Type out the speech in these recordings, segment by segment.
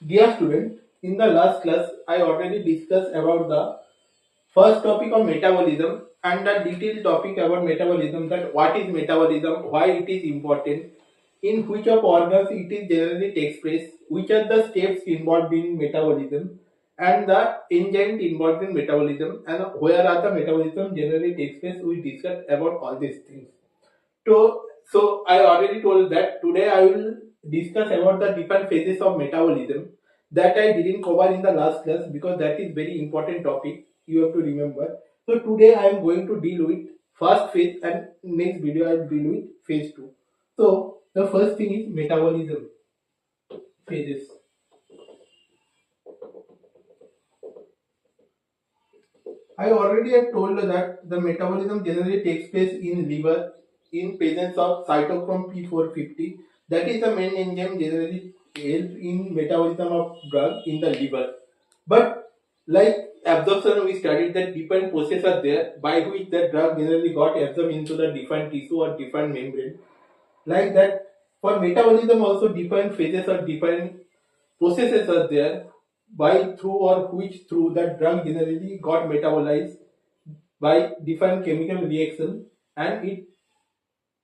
Dear student, in the last class, I already discussed about the first topic of metabolism and the detailed topic about metabolism, that what is metabolism, why it is important, in which of organs it is generally takes place, which are the steps involved in metabolism, and the enzymes involved in metabolism, and where are the metabolism generally takes place. We discussed about all these things. So I already told that today I will discuss about the different phases of metabolism that I didn't cover in the last class because that is very important topic you have to remember. So today I am going to deal with first phase and next video I will deal with phase 2. So the first thing is metabolism phases. I already have told that the metabolism generally takes place in liver in presence of cytochrome P450. That is the main enzyme generally help in metabolism of drug in the liver. But like absorption, we studied that different processes are there by which the drug generally got absorbed into the different tissue or different membrane. Like that, for metabolism also different phases or different processes are there by through or which through that drug generally got metabolized by different chemical reaction and it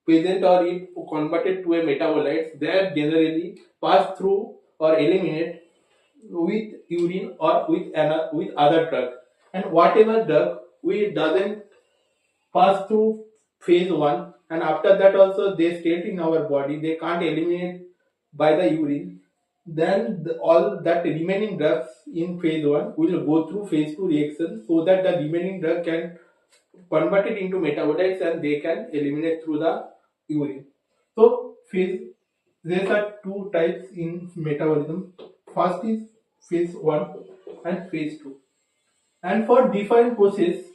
present or it converted to a metabolites that generally pass through or eliminate with urine or with other drug, and whatever drug we doesn't pass through phase 1 and after that also they stay in our body, they can't eliminate by the urine, then all that remaining drugs in phase 1 will go through phase 2 reaction so that the remaining drug can convert it into metabolites and they can eliminate through the urine. So phase, there are two types in metabolism. First is phase 1 and phase 2. And for different process,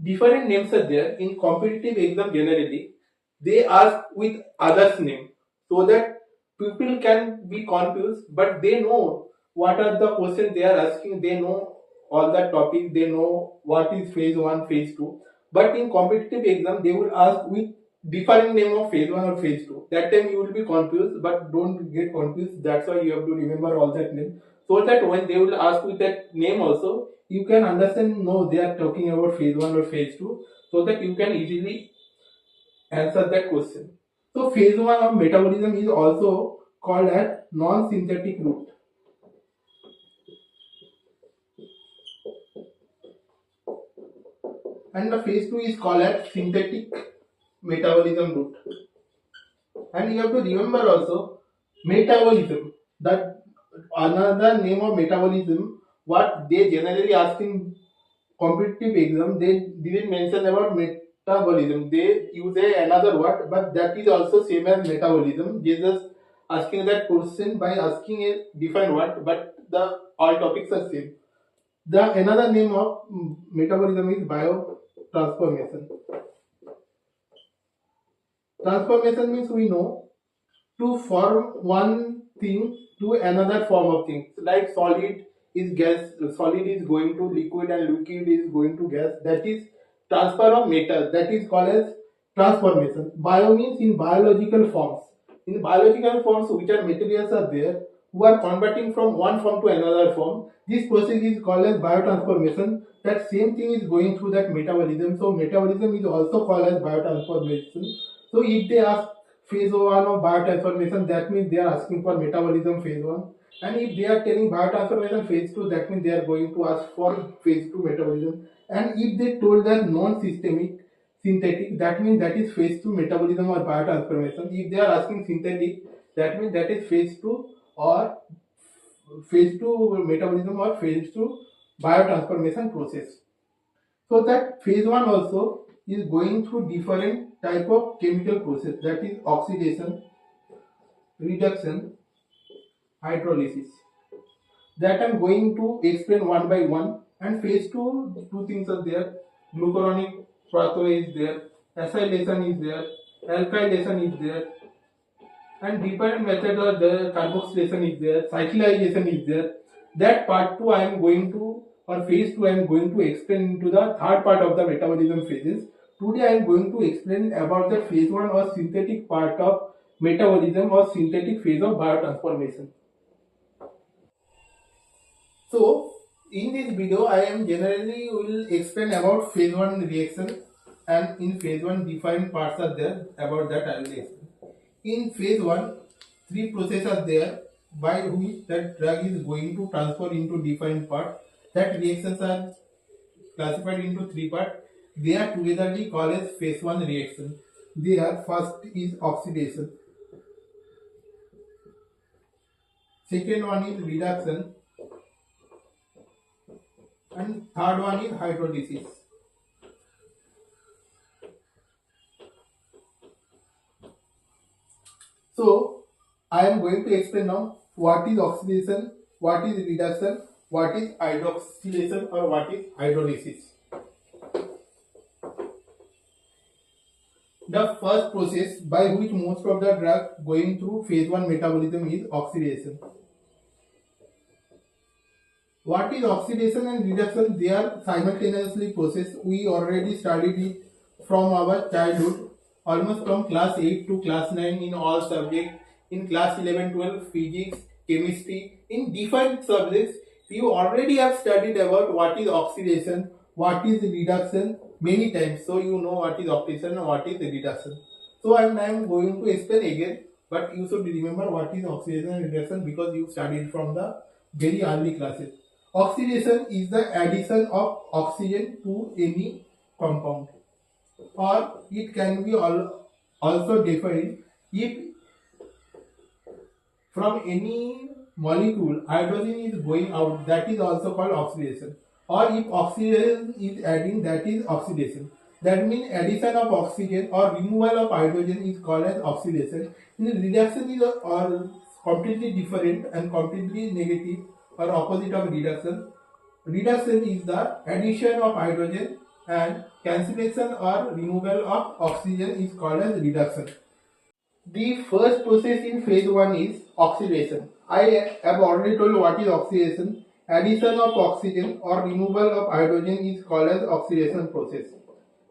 different names are there. In competitive exam generally, they ask with others name so that people can be confused, but they know what are the questions they are asking. They know all the topic. They know what is phase 1, phase 2. But in competitive exam, they will ask with different name of phase 1 or phase 2. That time you will be confused, but don't get confused. That's why you have to remember all that name so that when they will ask with that name also, you can understand, no, they are talking about phase 1 or phase 2, so that you can easily answer that question. So phase 1 of metabolism is also called as non-synthetic route, and the phase 2 is called as synthetic metabolism route. And you have to remember also metabolism, that another name of metabolism, what they generally ask in competitive exam, they didn't mention about metabolism, they use another word, but that is also same as metabolism. They just asking that question by asking a different word, but the all topics are same. The another name of metabolism is biotransformation. Transformation means we know to form one thing to another form of thing. Like solid is gas, solid is going to liquid, and liquid is going to gas. That is transfer of matter. That is called as transformation. Bio means in biological forms. In biological forms, which are materials are there who are converting from one form to another form. This process is called as biotransformation. That same thing is going through that metabolism. So metabolism is also called as biotransformation. So if they ask phase 1 of biotransformation, that means they are asking for metabolism phase 1. And if they are telling biotransformation phase 2, that means they are going to ask for phase 2 metabolism. And if they told that non-systemic synthetic, that means that is phase 2 metabolism or biotransformation. If they are asking synthetic, that means that is phase 2 or phase 2 metabolism or phase 2 biotransformation process. So that phase 1 also is going through different type of chemical process, that is oxidation, reduction, hydrolysis. That I'm going to explain one by one. And phase 2, two things are there. Glucuronic pathway is there, acylation is there, alkylation is there, and different methods are there. Carboxylation is there, cyclization is there. That part 2 I am going to, or phase 2 I am going to explain into the third part of the metabolism phases. Today I am going to explain about the phase 1 or synthetic part of metabolism or synthetic phase of biotransformation. So in this video I am generally will explain about phase 1 reaction, and in phase 1 defined parts are there, about that I will explain. In phase 1 three processes are there by which that drug is going to transfer into defined part. That reactions are classified into three parts. They are togetherly called as phase 1 reaction. They are: first is oxidation, second one is reduction, and third one is hydrolysis. So I am going to explain now what is oxidation, what is reduction, what is hydroxylation, or what is hydrolysis. The first process by which most of the drug going through phase 1 metabolism is oxidation. What is oxidation and reduction? They are simultaneously process. We already studied it from our childhood, almost from class 8 to class 9 in all subjects. In class 11, 12, physics, chemistry, in different subjects, you already have studied about what is oxidation, what is reduction many times. So you know what is oxidation and what is reduction. So I am going to explain again, but you should remember what is oxidation and reduction because you studied from the very early classes. Oxidation is the addition of oxygen to any compound, or it can be also defined if from any molecule hydrogen is going out, that is also called oxidation, or if oxygen is adding, that is oxidation. That means addition of oxygen or removal of hydrogen is called as oxidation. In reduction is or completely different and completely negative or opposite of reduction. Reduction is the addition of hydrogen, and cancellation or removal of oxygen is called as reduction. The first process in phase 1 is oxidation. I have already told what is oxidation. Addition of oxygen or removal of hydrogen is called as oxidation process.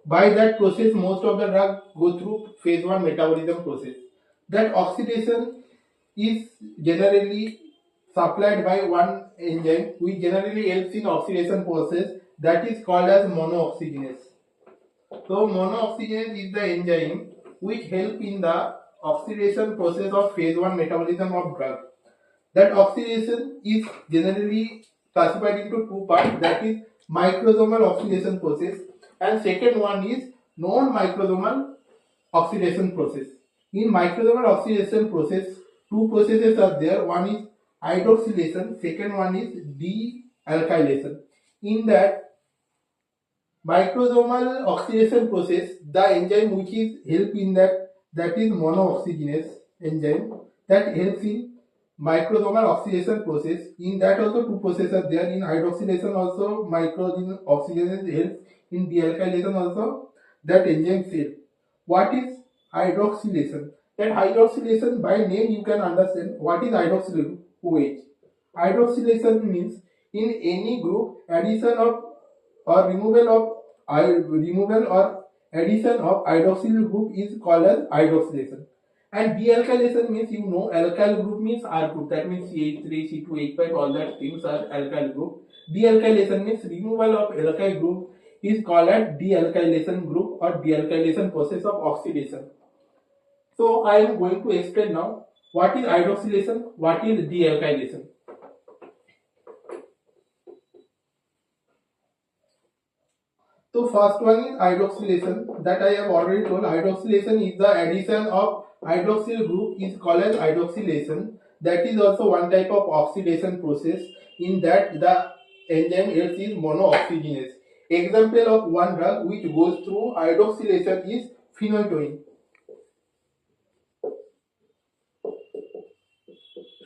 By that process, most of the drugs go through phase 1 metabolism process. That oxidation is generally supplied by one enzyme which generally helps in oxidation process, that is called as monooxygenase. So monooxygenase is the enzyme which help in the oxidation process of phase 1 metabolism of drug. That oxidation is generally classified into two parts, that is microsomal oxidation process, and second one is non-microsomal oxidation process. In microsomal oxidation process, two processes are there. One is hydroxylation, second one is dealkylation. In that microsomal oxidation process, the enzyme which is help in that is monooxygenase enzyme that helps in microsomal oxidation process. In that also two processes are there. In hydroxylation also microsomal oxidation helps. In dealkylation also that enzyme help. What is hydroxylation? That hydroxylation, by name you can understand what is hydroxylation. OH. Hydroxylation means in any group addition of or removal or addition of hydroxyl group is called as hydroxylation. And dealkylation means, you know, alkyl group means R group, that means CH3, C2, H5, all that things are alkyl group. Dealkylation means removal of alkyl group is called as dealkylation group or dealkylation process of oxidation. So I am going to explain now what is hydroxylation, what is dealkylation. So first one is hydroxylation, that I have already told. Hydroxylation is the addition of hydroxyl group is called as hydroxylation. That is also one type of oxidation process. In that the enzyme else is monooxygenase. Example of one drug which goes through hydroxylation is phenytoin.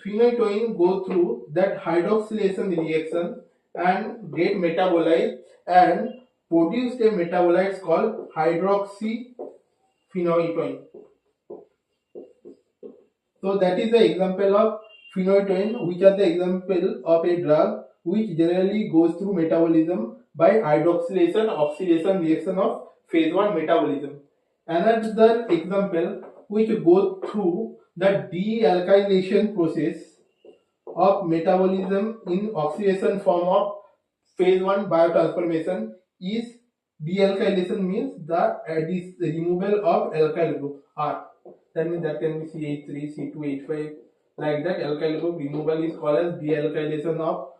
Phenytoin go through that hydroxylation reaction and get metabolized and produce a metabolite called hydroxyphenytoin. So that is the example of phenytoin, which are the example of a drug which generally goes through metabolism by hydroxylation oxidation reaction of phase 1 metabolism. Another example which goes through the dealkylation process of metabolism in oxidation form of phase 1 biotransformation is dealkylation, means the removal of alkyl group R. That means that can be CH3, C2H5, like that. Alkyl group removal is called as dealkylation of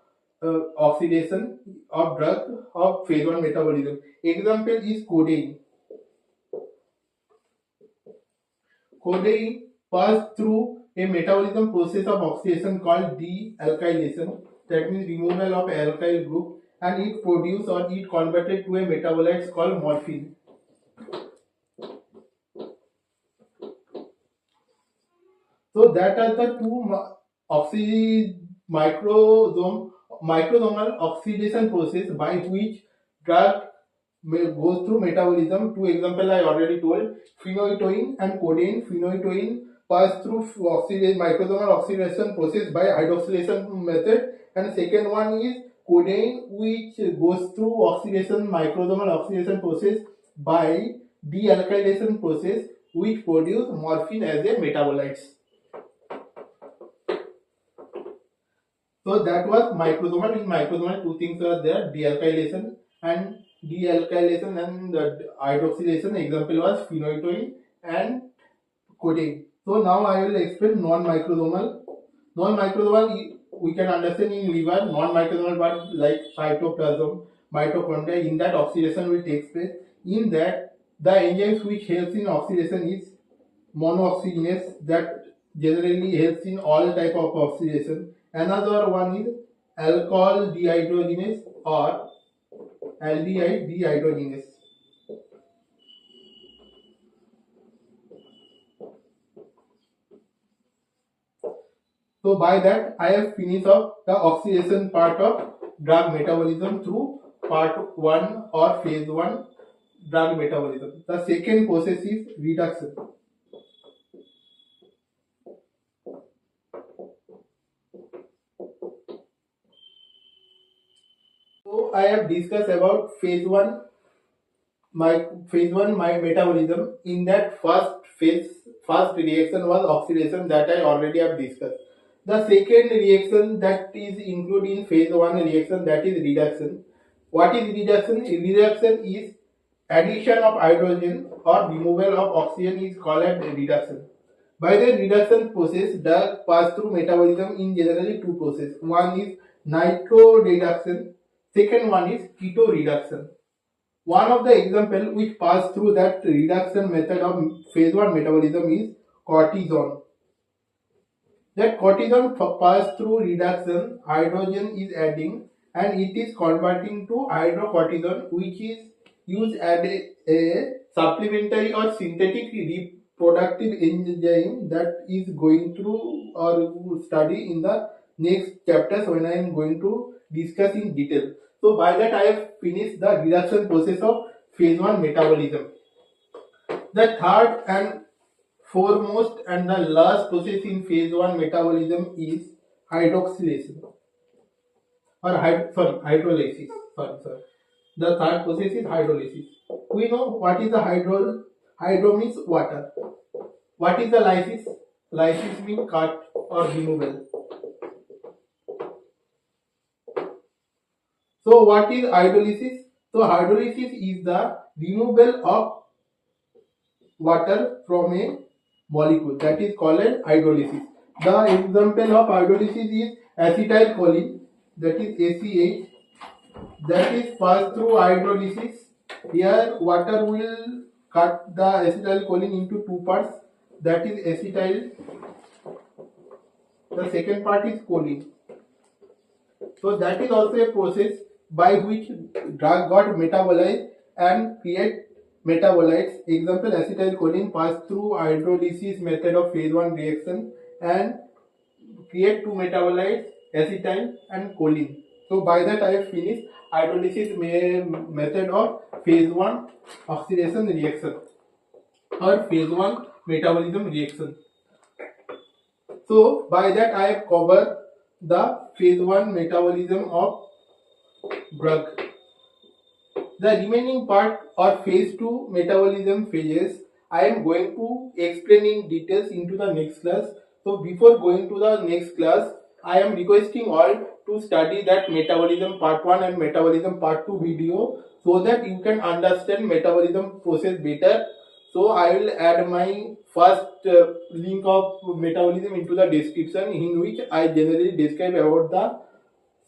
oxidation of drug of phase 1 metabolism. Example is codeine. Codeine pass through a metabolism process of oxidation called dealkylation, that means removal of alkyl group, and it produce or it converted to a metabolite called morphine. So that are the two microsomal oxidation process by which drug goes through metabolism. Two example I already told: phenytoin and codeine. Phenytoin pass through microsomal oxidation process by hydroxylation method, and second one is codeine, which goes through microsomal oxidation process by dealkylation process, which produce morphine as a metabolite. So that was microsomal. In microsomal, two things are there: dealkylation and hydroxylation. Example was phenytoin and codeine. So now I will explain non-microsomal. Non-microsomal we can understand in liver. Non-microsomal part like cytoplasm, mitochondria. In that oxidation will take place. In that the enzymes which helps in oxidation is monooxygenase, that generally helps in all type of oxidation. Another one is alcohol dehydrogenase or aldehyde dehydrogenase. So by that I have finished off the oxidation part of drug metabolism through part 1 or phase 1 drug metabolism. The second process is reduction. So I have discussed about phase 1 metabolism. In that first reaction was oxidation, that I already have discussed. The second reaction that is included in phase 1 reaction, that is reduction. What is reduction? Reduction is addition of hydrogen or removal of oxygen is called as reduction. By the reduction process, drug pass through metabolism in generally two processes. One is nitro reduction, second one is keto reduction. One of the example which pass through that reduction method of phase 1 metabolism is cortisone. That cortisone pass through reduction, hydrogen is adding and it is converting to hydrocortisone, which is used as a supplementary or synthetic reproductive enzyme that is going through or study in the next chapters when I am going to discuss in detail. So by that I have finished the reduction process of phase 1 metabolism. The third and foremost and the last process in phase 1 metabolism is hydroxylation or hydrolysis. The third process is hydrolysis. We know what is the hydro. Hydro means water. What is the lysis? Lysis means cut or removal. So what is hydrolysis? So hydrolysis is the removal of water from a molecule, that is called as hydrolysis. The example of hydrolysis is acetylcholine, that is ACH, that is passed through hydrolysis. Here water will cut the acetylcholine into two parts, that is acetyl. The second part is choline. So that is also a process by which drug got metabolized and create metabolites. Example, acetylcholine pass through hydrolysis method of phase 1 reaction and create two metabolites, acetyl and choline. So by that I have finished hydrolysis method of phase 1 oxidation reaction or phase 1 metabolism reaction. So by that I have covered the phase 1 metabolism of drug. The remaining part or phase 2 metabolism phases I am going to explain in details into the next class. So before going to the next class, I am requesting all to study that metabolism part 1 and metabolism part 2 video so that you can understand metabolism process better. So I will add my first link of metabolism into the description, in which I generally describe about the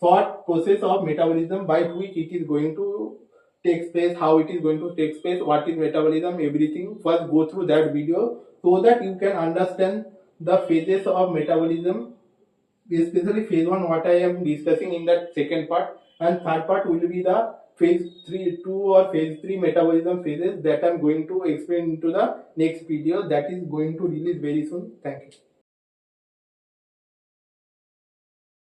thought process of metabolism by which it is going to take place, how it is going to take place, what is metabolism, everything. First go through that video so that you can understand the phases of metabolism, especially phase 1 what I am discussing in that second part, and third part will be the phase 3 2 or phase 3 metabolism phases that I am going to explain into the next video that is going to release very soon. Thank you.